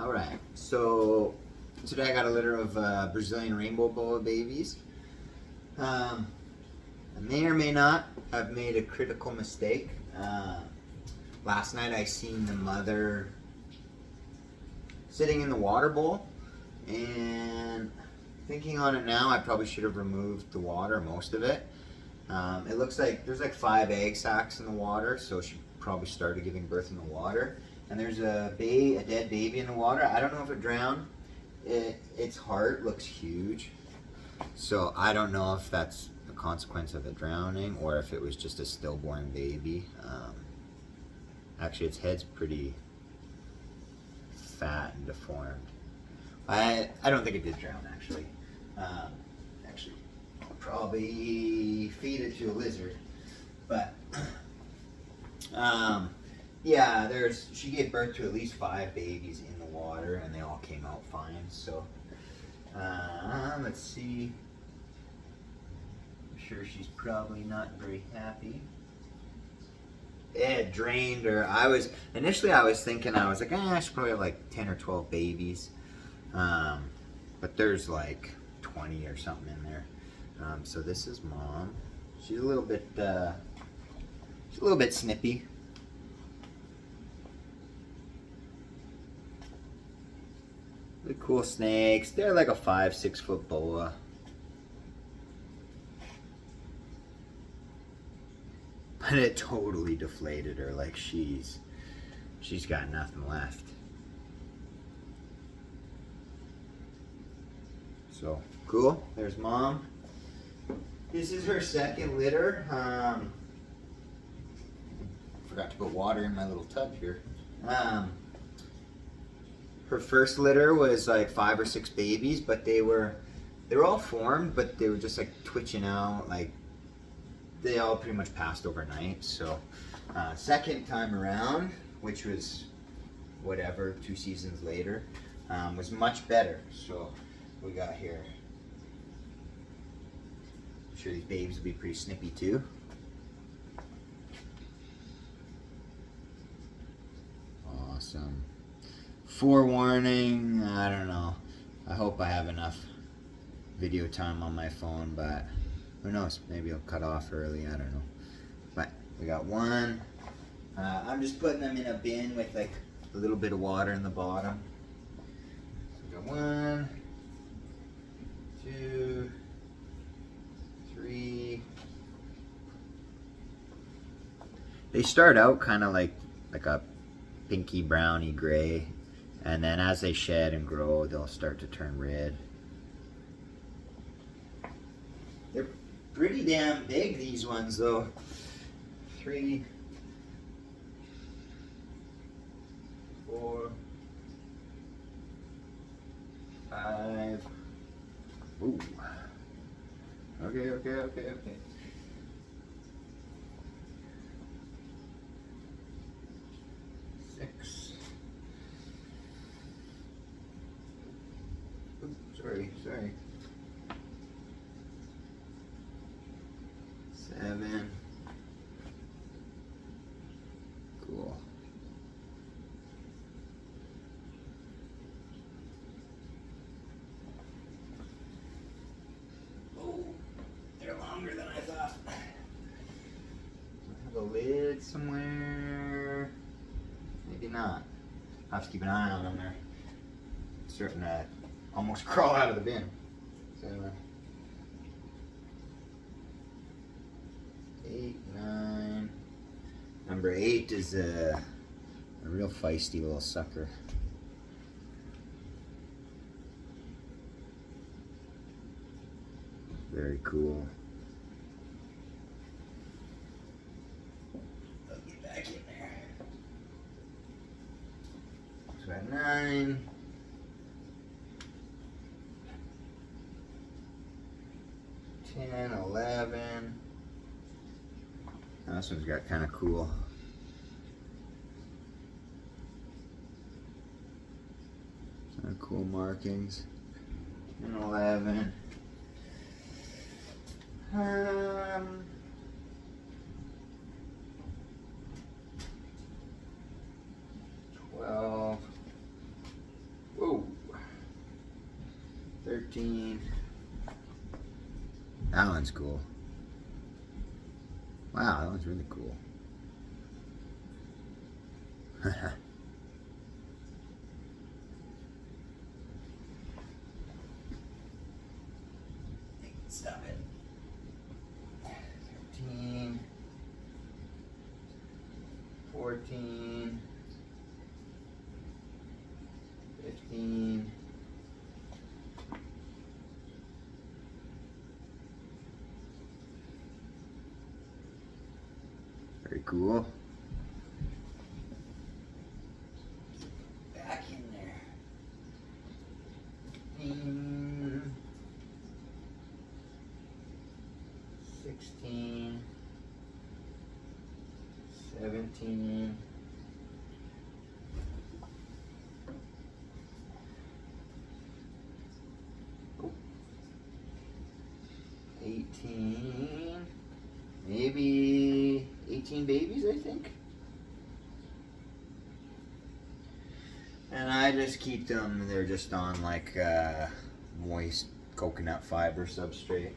All right, so today I got a litter of Brazilian rainbow boa babies. I may or may not have made a critical mistake. Last night I seen the mother sitting in the water bowl, and thinking on it now, I probably should have removed the water, most of it. It looks like there's like 5 egg sacs in the water, so she probably started giving birth in the water. And there's a dead baby in the water. I don't know if it drowned. Its heart looks huge, so I don't know if that's a consequence of it drowning or if it was just a stillborn baby. Actually, its head's pretty fat and deformed. I don't think it did drown, actually. Actually, I'll probably feed it to a lizard. But yeah, she gave birth to at least 5 babies in the water, and they all came out fine. So let's see. I'm sure she's probably not very happy. It drained her. Initially I was thinking, I was like, I should probably have like 10 or 12 babies. But there's like 20 or something in there. So this is mom. She's a little bit snippy. Really cool snakes. They're like a 5-6 foot boa. But it totally deflated her. Like she's got nothing left. So cool. There's mom. This is her second litter. Forgot to put water in my little tub here. Her first litter was like 5 or 6 babies, but they were all formed, but they were just like twitching out. Like they all pretty much passed overnight. So second time around, which was whatever, 2 seasons later, was much better. So we got here. I'm sure these babies will be pretty snippy too. Awesome. Forewarning, I don't know. I hope I have enough video time on my phone, but who knows? Maybe I'll cut off early, I don't know. But we got one. I'm just putting them in a bin with like a little bit of water in the bottom. So we got 1, 2, 3. They start out kind of like a pinky browny gray, and then as they shed and grow, they'll start to turn red. They're pretty damn big, these ones, though. 3, 4, 5. Ooh. Okay. 6. Ooh, sorry. 7. Cool. Oh, they're longer than I thought. I have a lid somewhere. Maybe not. I'll have to keep an eye on them. They're starting to almost crawl out of the bin. 7, 8, 9. Number 8 is a real feisty little sucker. Very cool. I'll get back in there. So at 9. 10, 11. Now this one's got kind of cool. Kind of cool markings. And 11. 12. 13. That one's cool. Wow, that one's really cool. 13, 14, 15, 16. Very cool. Back in there. 16, 17, 18, maybe 18 babies, I think. And I just keep them, they're just on like moist coconut fiber substrate.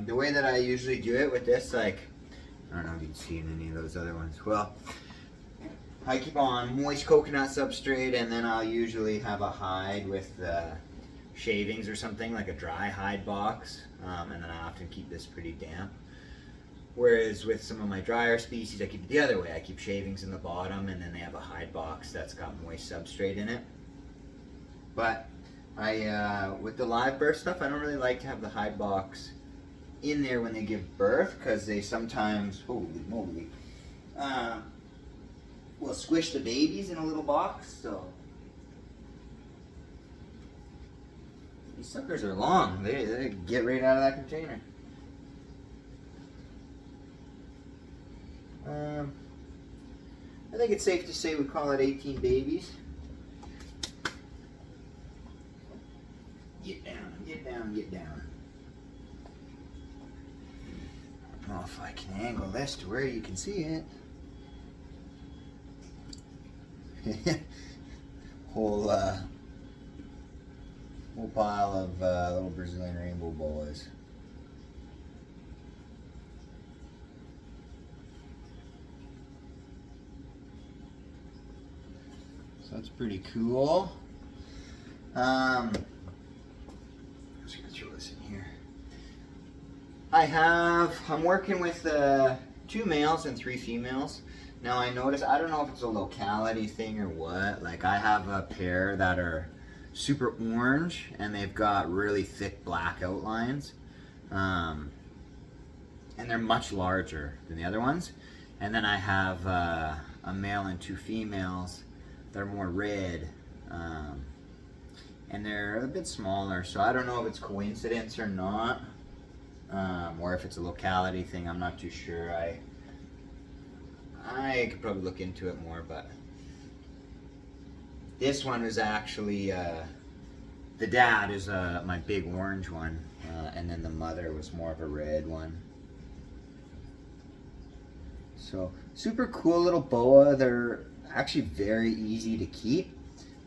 The way that I usually do it with this, like, I don't know if you can see in any of those other ones. Well, I keep on moist coconut substrate, and then I'll usually have a hide with shavings or something, like a dry hide box, and then I often keep this pretty damp. Whereas with some of my drier species, I keep it the other way. I keep shavings in the bottom, and then they have a hide box that's got moist substrate in it. But with the live birth stuff, I don't really like to have the hide box in there when they give birth, because they sometimes, holy moly, will squish the babies in a little box. So these suckers are long. They get right out of that container. I think it's safe to say we call it 18 babies. Get down, get down, get down. I don't know if I can angle this to where you can see it. whole pile of little Brazilian rainbow boas. So that's pretty cool. I'm just gonna throw this in here. I'm working with 2 males and 3 females. Now I notice, I don't know if it's a locality thing or what, like I have a pair that are super orange and they've got really thick black outlines. And they're much larger than the other ones. And then I have a male and 2 females that are more red. And they're a bit smaller, so I don't know if it's coincidence or not. Or if it's a locality thing, I'm not too sure. I could probably look into it more, but this one is actually, the dad is my big orange one, and then the mother was more of a red one. So, super cool little boa. They're actually very easy to keep.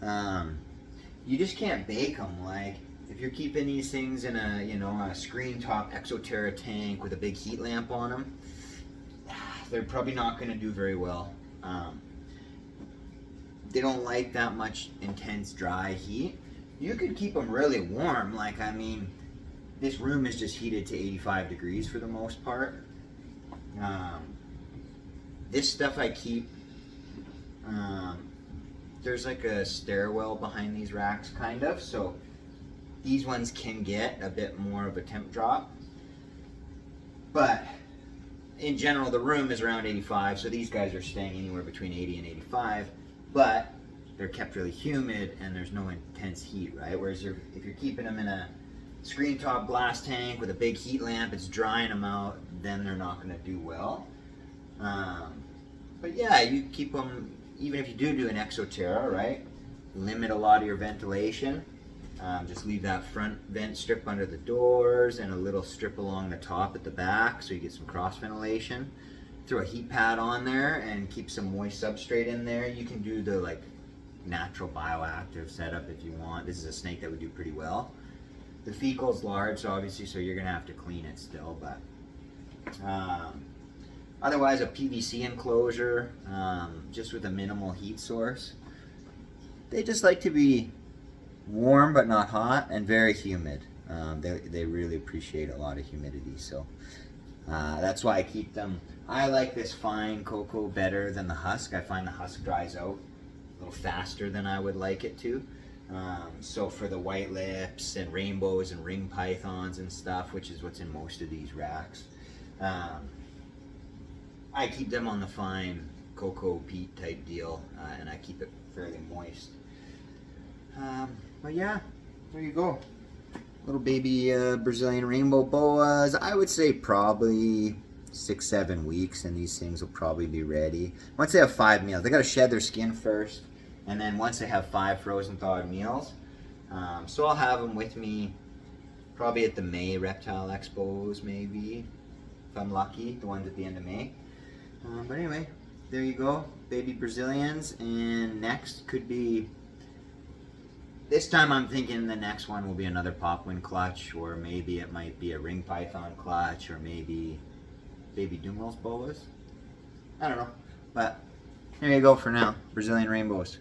You just can't bake them. Like, if you're keeping these things in a screen top Exoterra tank with a big heat lamp on them, they're probably not going to do very well. They don't like that much intense dry heat. You could keep them really warm. Like, I mean, this room is just heated to 85 degrees for the most part. This stuff I keep, there's like a stairwell behind these racks, kind of, so these ones can get a bit more of a temp drop. But in general, the room is around 85, so these guys are staying anywhere between 80 and 85, but they're kept really humid and there's no intense heat, right? Whereas if you're keeping them in a screen top glass tank with a big heat lamp, it's drying them out, then they're not going to do well. But yeah, you keep them, even if you do an Exoterra, right? Limit a lot of your ventilation. Just leave that front vent strip under the doors and a little strip along the top at the back so you get some cross ventilation. throw a heat pad on there and keep some moist substrate in there. You can do the like natural bioactive setup if you want. This is a snake that would do pretty well. The fecal's large, so obviously, so you're gonna have to clean it still, but otherwise a PVC enclosure, just with a minimal heat source. They just like to be warm but not hot and very humid. They really appreciate a lot of humidity, so that's why I keep them. I like this fine cocoa better than the husk. I find the husk dries out a little faster than I would like it to. So for the white lips and rainbows and ring pythons and stuff, which is what's in most of these racks, I keep them on the fine cocoa peat type deal, and I keep it fairly moist. But yeah, there you go. Little baby Brazilian rainbow boas. I would say probably 6-7 weeks, and these things will probably be ready. Once they have 5 meals, they got to shed their skin first, and then once they have 5 frozen thawed meals, so I'll have them with me probably at the May reptile expos, maybe if I'm lucky, the ones at the end of May. But anyway, there you go, baby Brazilians, and next could be. This time I'm thinking the next one will be another popwin clutch, or maybe it might be a ring python clutch, or maybe baby Dummel's boas. I don't know, but there you go for now, Brazilian rainbows.